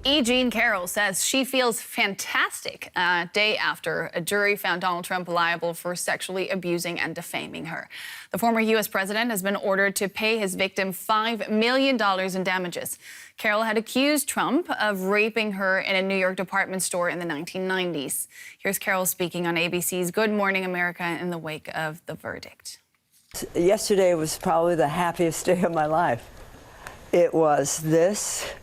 E. Jean Carroll says she feels fantastic a day after a jury found Donald Trump liable for sexually abusing and defaming her. The former U.S. president has been ordered to pay his victim $5 million in damages. Carroll had accused Trump of raping her in a New York department store in the 1990s. Here's Carroll speaking on ABC's Good Morning America in the wake of the verdict. Yesterday was probably the happiest day of my life. It was this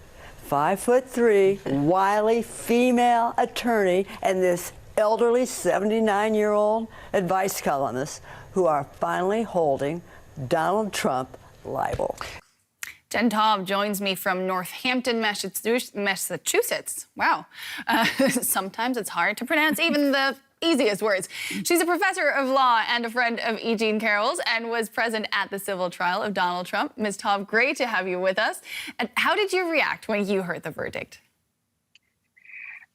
5'3", wily female attorney and this elderly 79-year-old advice columnist who are finally holding Donald Trump liable. Jen Taub joins me from Northampton, Massachusetts. Wow. Sometimes it's hard to pronounce even the easiest words. She's a professor of law and a friend of E. Jean Carroll's and was present at the civil trial of Donald Trump. Ms. Taub, great to have you with us. And how did you react when you heard the verdict?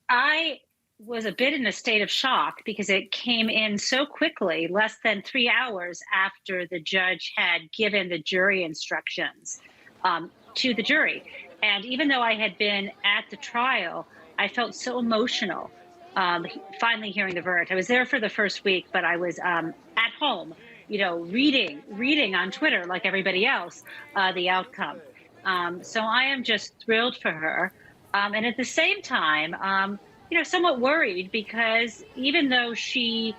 I was a bit in a state of shock because it came in so quickly, less than 3 hours after the judge had given the jury instructions to the jury. And even though I had been at the trial, I felt so emotional finally hearing the verdict. I was there for the first week, but I was at home, reading on Twitter like everybody else, the outcome. So I am just thrilled for her. And at the same time, somewhat worried because even though she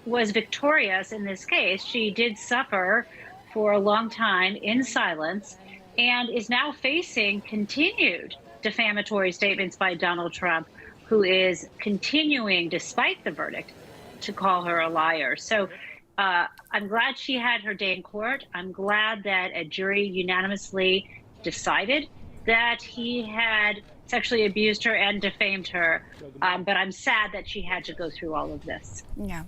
was victorious in this case, she did suffer for a long time in silence and is now facing continued defamatory statements by Donald Trump, who is continuing, despite the verdict, to call her a liar. So I'm glad she had her day in court. I'm glad that a jury unanimously decided that he had sexually abused her and defamed her. But I'm sad that she had to go through all of this. Yeah.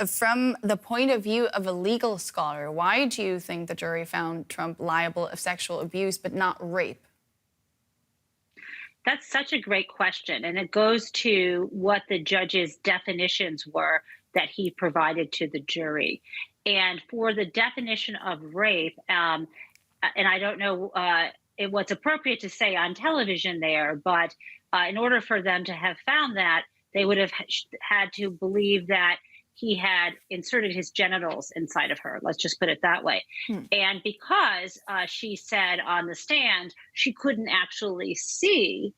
From the point of view of a legal scholar, why do you think the jury found Trump liable of sexual abuse but not rape? That's such a great question. And it goes to what the judge's definitions were that he provided to the jury. And for the definition of rape, and I don't know what's appropriate to say on television there, but in order for them to have found that, they would have had to believe that he had inserted his genitals inside of her. Let's just put it that way. And because she said on the stand she couldn't actually see,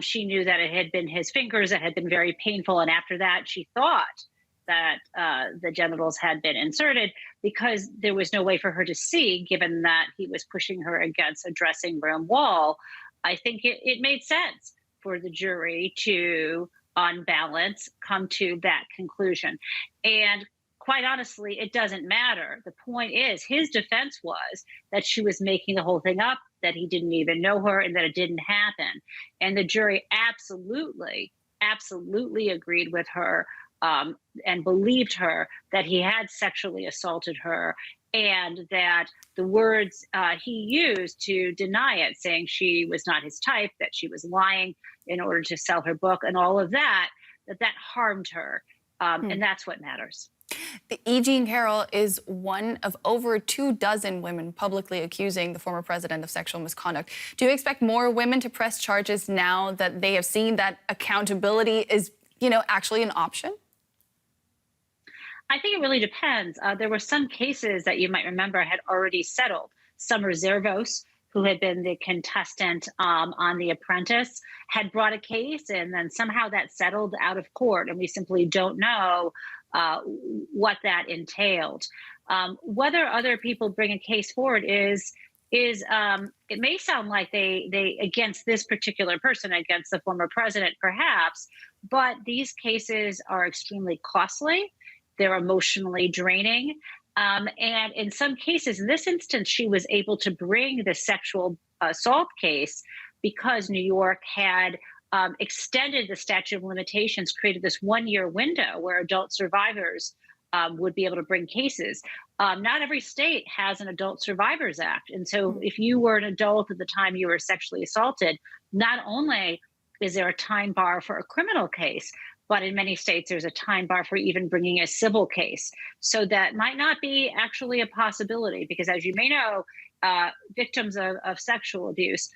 she knew that it had been his fingers that had been very painful. And after that, she thought that the genitals had been inserted because there was no way for her to see, given that he was pushing her against a dressing room wall. I think it made sense for the jury to, on balance, come to that conclusion. And quite honestly, it doesn't matter. The point is, his defense was that she was making the whole thing up, that he didn't even know her, and that it didn't happen. And the jury absolutely agreed with her and believed her that he had sexually assaulted her, and that the words he used to deny it, saying she was not his type, that she was lying in order to sell her book, and all of that, that harmed her. And that's what matters. E. Jean Carroll is one of over 24 women publicly accusing the former president of sexual misconduct. Do you expect more women to press charges now that they have seen that accountability is, actually an option? I think it really depends. There were some cases that you might remember had already settled. Summer Zervos, who had been the contestant on The Apprentice, had brought a case, and then somehow that settled out of court, and we simply don't know what that entailed. Whether other people bring a case forward is it may sound like they against this particular person, against the former president, perhaps, but these cases are extremely costly. They're emotionally draining. And in some cases, in this instance, she was able to bring the sexual assault case because New York had extended the statute of limitations, created this 1-year window where adult survivors would be able to bring cases. Not every state has an Adult Survivors Act. And so if you were an adult at the time you were sexually assaulted, not only is there a time bar for a criminal case, but in many states, there's a time bar for even bringing a civil case. So that might not be actually a possibility because, as you may know, victims of sexual abuse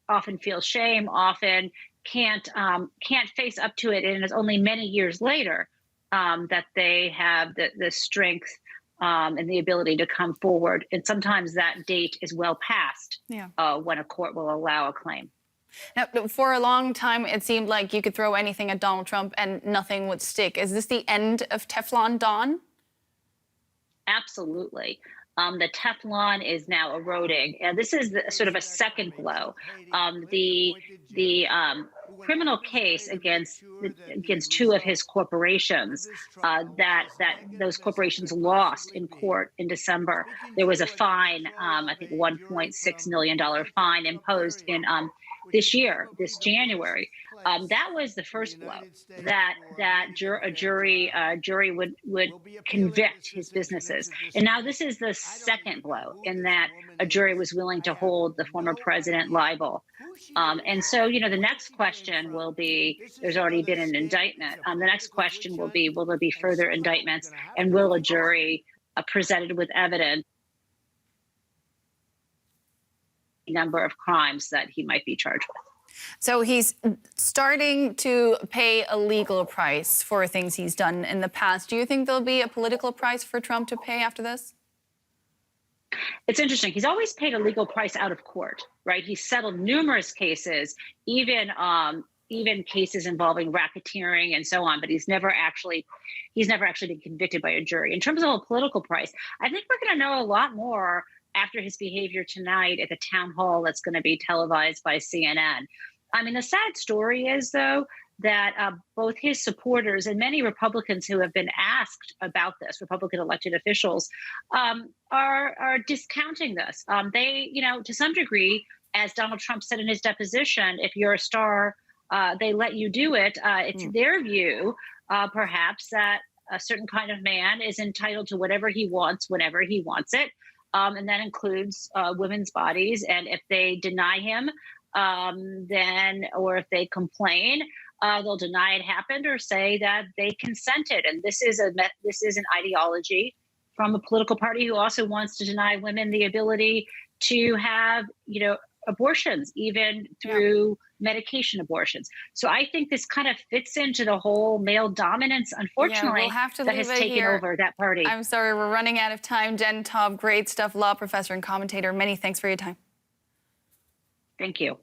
often feel shame, often can't face up to it, and it's only many years later that they have the strength and the ability to come forward. And sometimes that date is well past when a court will allow a claim. Now, for a long time, it seemed like you could throw anything at Donald Trump and nothing would stick. Is this the end of Teflon Don? Absolutely. The Teflon is now eroding, and this is sort of a second blow. The criminal case against two of his corporations that those corporations lost in court in December. There was a fine, I think $1.6 million fine imposed in this January. That was the first blow that a jury would convict his businesses. And now this is the second blow in that a jury was willing to hold the former president liable. And so, the next question will be, there's already been an indictment. The next question will be, will there be further indictments? And will a jury presented with evidence number of crimes that he might be charged with? So he's starting to pay a legal price for things he's done in the past. Do you think there'll be a political price for Trump to pay after this? It's interesting. He's always paid a legal price out of court, right? He's settled numerous cases, even cases involving racketeering and so on, but he's never actually been convicted by a jury. In terms of a political price, I think we're going to know a lot more after his behavior tonight at the town hall that's going to be televised by CNN. I mean, the sad story is, though, that both his supporters and many Republicans who have been asked about this, Republican elected officials, are discounting this. They, to some degree, as Donald Trump said in his deposition, if you're a star, they let you do it. It's their view, perhaps, that a certain kind of man is entitled to whatever he wants, whenever he wants it. And that includes women's bodies. And if they deny him, or if they complain, they'll deny it happened or say that they consented. And this is an ideology from a political party who also wants to deny women the ability to have, abortions, even through medication abortions. So I think this kind of fits into the whole male dominance, unfortunately, we'll have to that has taken over that party. I'm sorry, we're running out of time. Jen Taub, great stuff, law professor and commentator. Many thanks for your time. Thank you.